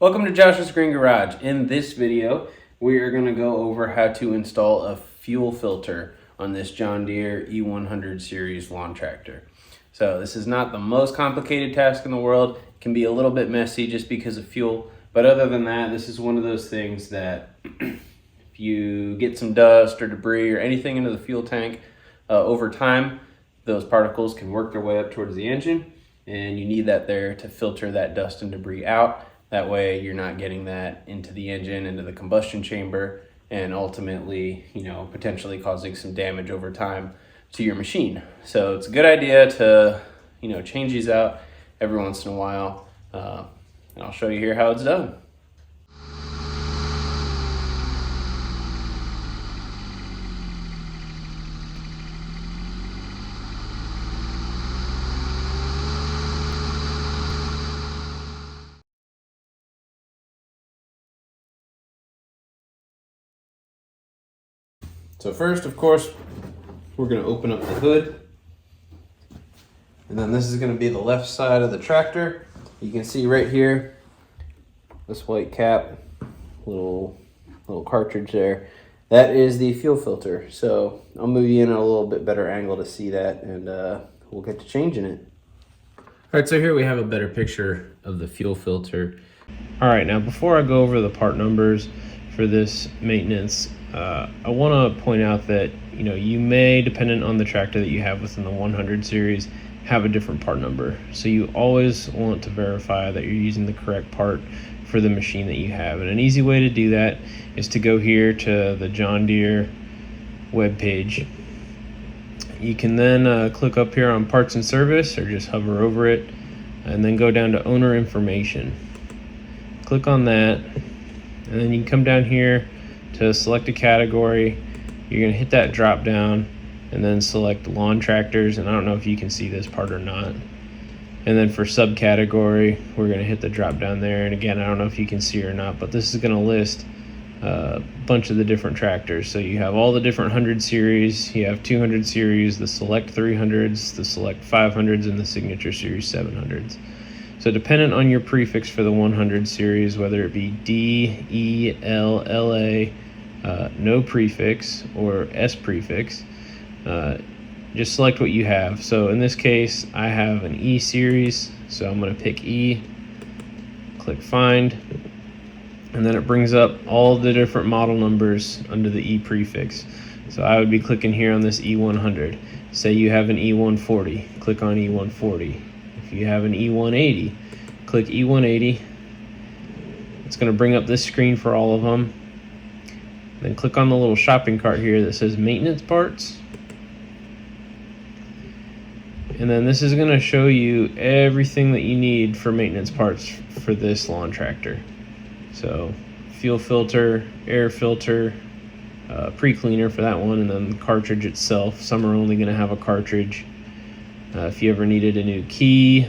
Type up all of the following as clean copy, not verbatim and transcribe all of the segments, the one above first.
Welcome to Josh's Green Garage. In this video, we are going to go over how to install a fuel filter on this John Deere E100 series lawn tractor. So this is not the most complicated task in the world. It can be a little bit messy just because of fuel, but other than that, this is one of those things that if you get some dust or debris or anything into the fuel tank over time, those particles can work their way up towards the engine, and you need that there to filter that dust and debris out. That way you're not getting that into the engine, into the combustion chamber, and ultimately, potentially causing some damage over time to your machine. So it's a good idea to, change these out every once in a while. And I'll show you here how it's done. So first, of course, we're going to open up the hood. And then this is going to be the left side of the tractor. You can see right here, this white cap, little cartridge there. That is the fuel filter. So I'll move you in at a little bit better angle to see that, and we'll get to changing it. All right, so here we have a better picture of the fuel filter. All right, now before I go over the part numbers for this maintenance, I want to point out that you may, dependent on the tractor that you have within the 100 series, have a different part number. So you always want to verify that you're using the correct part for the machine that you have. And an easy way to do that is to go here to the John Deere webpage. You can then click up here on parts and service, or just hover over it, and then go down to owner information. Click on that, and then you can come down here to select a category. You're going to hit that drop down and then select lawn tractors, and I don't know if you can see this part or not. And then for subcategory, we're going to hit the drop down there, and again, I don't know if you can see or not, but this is going to list a bunch of the different tractors. So you have all the different 100 series, you have 200 series, the select 300s, the select 500s, and the signature series 700s. So dependent on your prefix for the 100 series, whether it be D, E, L, LA, no prefix, or S prefix, just select what you have. So in this case, I have an E series, so I'm going to pick E, click find, and then it brings up all the different model numbers under the E prefix. So I would be clicking here on this E100. Say you have an E140, click on E140. If you have an E180, click E180. It's going to bring up this screen for all of them. Then click on the little shopping cart here that says maintenance parts. And then this is going to show you everything that you need for maintenance parts for this lawn tractor. So fuel filter, air filter, pre-cleaner for that one, and then the cartridge itself. Some are only going to have a cartridge. If you ever needed a new key,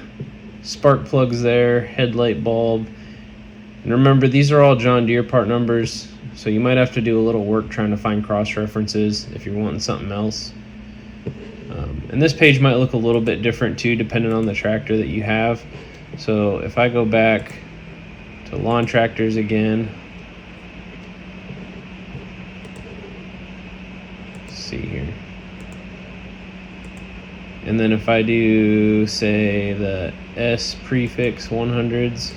spark plugs there, headlight bulb. And remember, these are all John Deere part numbers, so you might have to do a little work trying to find cross references if you're wanting something else. And this page might look a little bit different too, depending on the tractor that you have. So if I go back to lawn tractors again, let's see here. And then if I do, say, the S prefix 100s,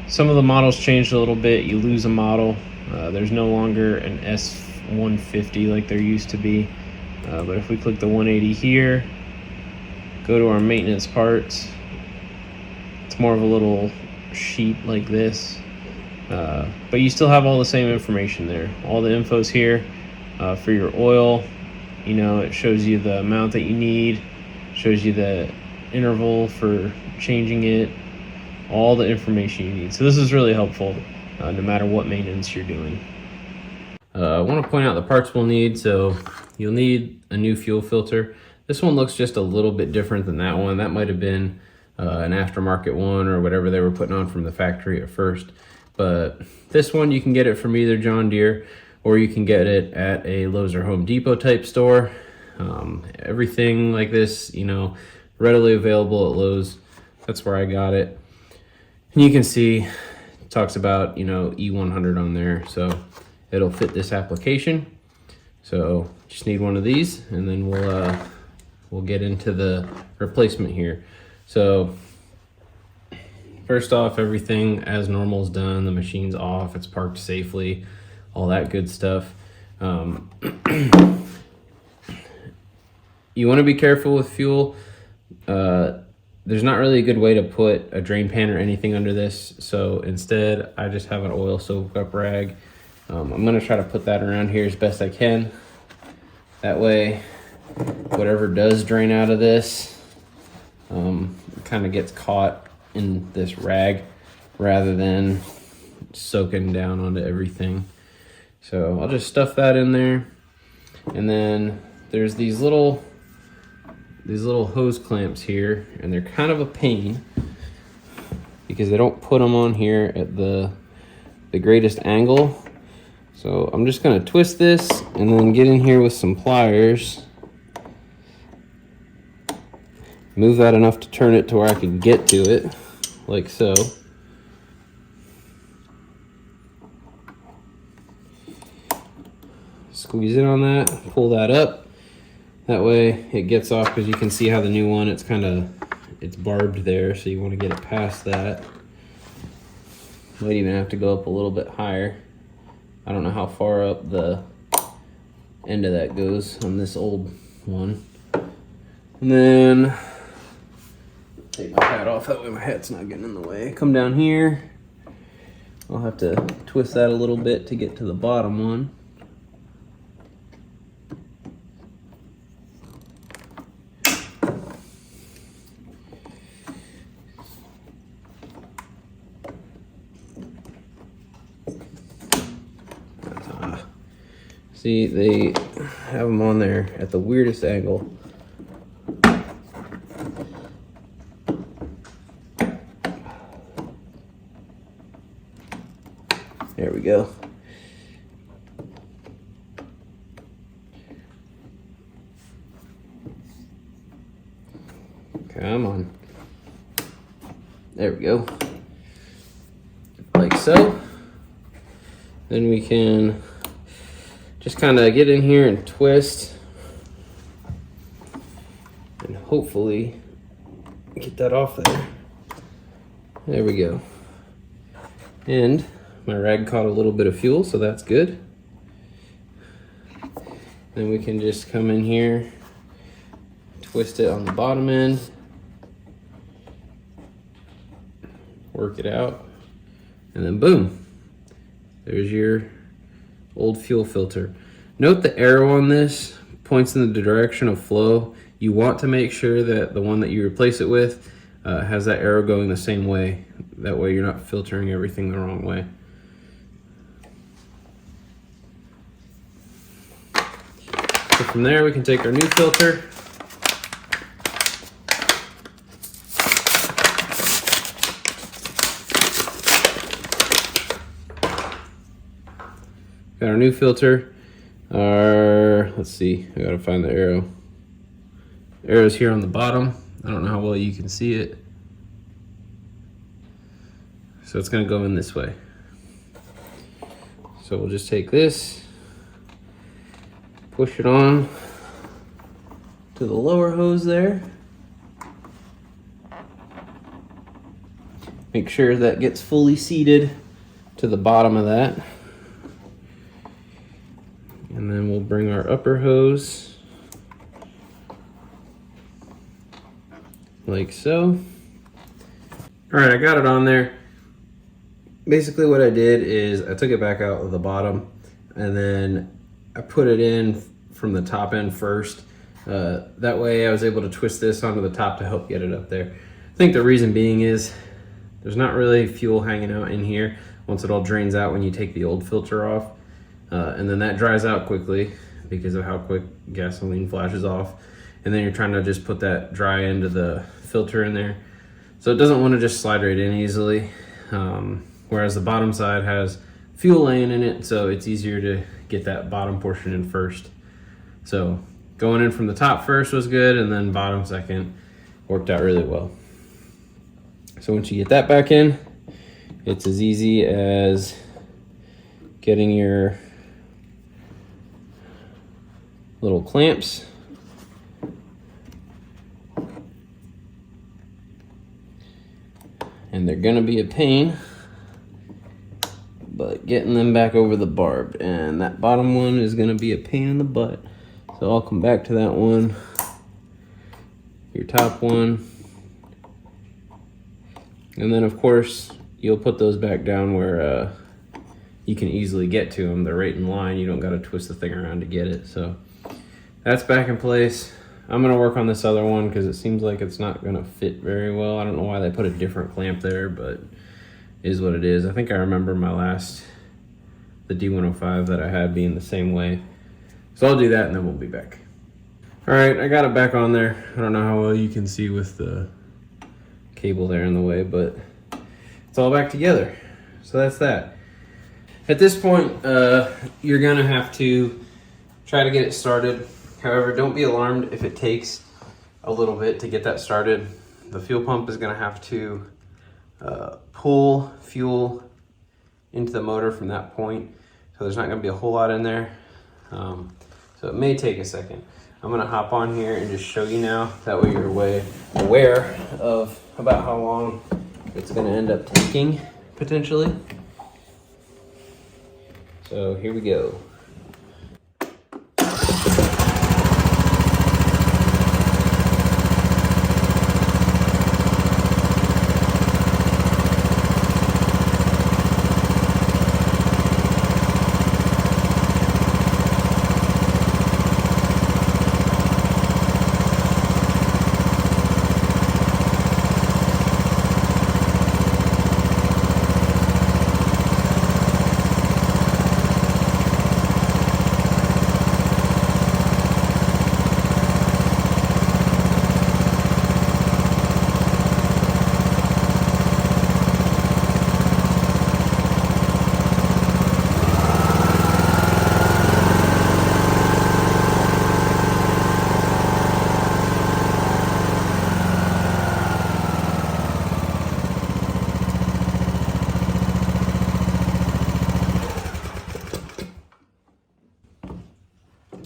some of the models changed a little bit. You lose a model. There's no longer an S150 like there used to be. But if we click the 180 here, go to our maintenance parts, it's more of a little sheet like this. But you still have all the same information there. All the info's here for your oil. It shows you the amount that you need, shows you the interval for changing it, all the information you need. So this is really helpful no matter what maintenance you're doing. I want to point out the parts we'll need. So you'll need a new fuel filter. This one looks just a little bit different than that one. That might have been an aftermarket one or whatever they were putting on from the factory at first. But this one, you can get it from either John Deere or you can get it at a Lowe's or Home Depot type store. Everything like this, readily available at Lowe's. That's where I got it. And you can see it talks about, you know, E100 on there, so it'll fit this application. So just need one of these, and then we'll get into the replacement here. So first off, everything as normal is done. The machine's off, it's parked safely, all that good stuff. You want to be careful with fuel. There's not really a good way to put a drain pan or anything under this, so instead I just have an oil soak up rag. I'm going to try to put that around here as best I can. That way, whatever does drain out of this kind of gets caught in this rag rather than soaking down onto everything. So I'll just stuff that in there. And then there's these little hose clamps here, and they're kind of a pain because they don't put them on here at the greatest angle. So I'm just gonna twist this and then get in here with some pliers, move that enough to turn it to where I can get to it, like so. Squeeze in on that, pull that up. That way it gets off, because you can see how the new one, it's barbed there, so you want to get it past that. Might even have to go up a little bit higher. I don't know how far up the end of that goes on this old one. And then take my hat off, that way my hat's not getting in the way. Come down here. I'll have to twist that a little bit to get to the bottom one. See, they have them on there at the weirdest angle. There we go. Come on. There we go. Like so. Then we can just kind of get in here and twist, and hopefully get that off there. There we go. And my rag caught a little bit of fuel, so that's good. Then we can just come in here, twist it on the bottom end, work it out, and then boom, there's your old fuel filter. Note the arrow on this points in the direction of flow. You want to make sure that the one that you replace it with has that arrow going the same way. That way you're not filtering everything the wrong way. So from there we can take our new filter, got our new filter. Let's see, I gotta find the arrow. The arrow's here on the bottom. I don't know how well you can see it. So it's gonna go in this way. So we'll just take this, push it on to the lower hose there. Make sure that gets fully seated to the bottom of that. And then we'll bring our upper hose like so. All right, I got it on there. Basically what I did is I took it back out of the bottom, and then I put it in from the top end first. That way I was able to twist this onto the top to help get it up there. I think the reason being is there's not really fuel hanging out in here once it all drains out when you take the old filter off. And then that dries out quickly because of how quick gasoline flashes off. And then you're trying to just put that dry end of the filter in there. So it doesn't want to just slide right in easily. Whereas the bottom side has fuel laying in it, so it's easier to get that bottom portion in first. So going in from the top first was good, and then bottom second worked out really well. So once you get that back in, It's as easy as getting your little clamps, and they're gonna be a pain, but getting them back over the barb, and that bottom one is gonna be a pain in the butt. So I'll come back to that one. Your top one. And then of course, you'll put those back down where you can easily get to them. They're right in line. You don't gotta twist the thing around to get it. So that's back in place. I'm gonna work on this other one because it seems like it's not gonna fit very well. I don't know why they put a different clamp there, but it is what it is. I think I remember the D105 that I had being the same way. So I'll do that and then we'll be back. All right, I got it back on there. I don't know how well you can see with the cable there in the way, but it's all back together. So that's that. At this point, you're gonna have to try to get it started. However, don't be alarmed if it takes a little bit to get that started. The fuel pump is gonna have to pull fuel into the motor from that point. So there's not gonna be a whole lot in there. So it may take a second. I'm gonna hop on here and just show you now. That way you're aware of about how long it's gonna end up taking, potentially. So here we go.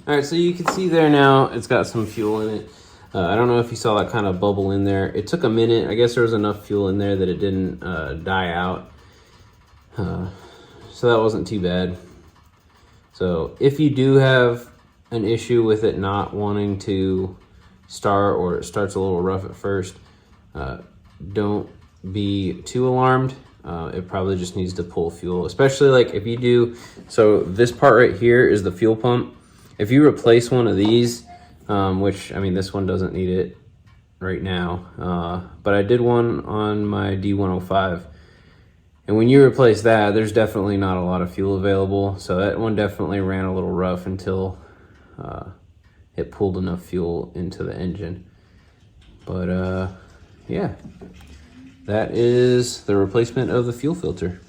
All right, so you can see there now, it's got some fuel in it. I don't know if you saw that kind of bubble in there. It took a minute. I guess there was enough fuel in there that it didn't die out. So that wasn't too bad. So if you do have an issue with it not wanting to start, or it starts a little rough at first, don't be too alarmed. It probably just needs to pull fuel, especially like if you do. So this part right here is the fuel pump. If you replace one of these, which, I mean, this one doesn't need it right now, but I did one on my D105. And when you replace that, there's definitely not a lot of fuel available. So that one definitely ran a little rough until it pulled enough fuel into the engine. But yeah, that is the replacement of the fuel filter.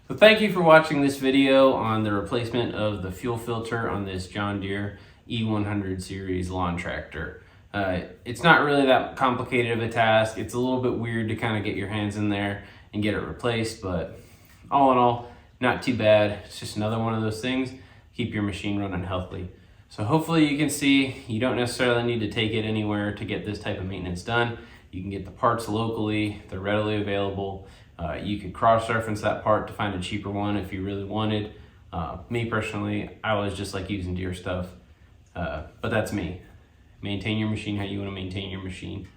So thank you for watching this video on the replacement of the fuel filter on this John Deere E100 series lawn tractor. It's not really that complicated of a task. It's a little bit weird to kind of get your hands in there and get it replaced, but all in all, not too bad. It's just another one of those things. Keep your machine running healthily. So hopefully you can see you don't necessarily need to take it anywhere to get this type of maintenance done. You can get the parts locally, they're readily available. You could cross-reference that part to find a cheaper one if you really wanted. Me personally, I always just like using Deere stuff, but that's me. Maintain your machine how you want to maintain your machine.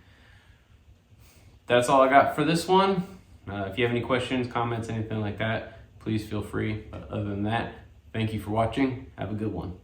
That's all I got for this one. If you have any questions, comments, anything like that, please feel free. But other than that, thank you for watching. Have a good one.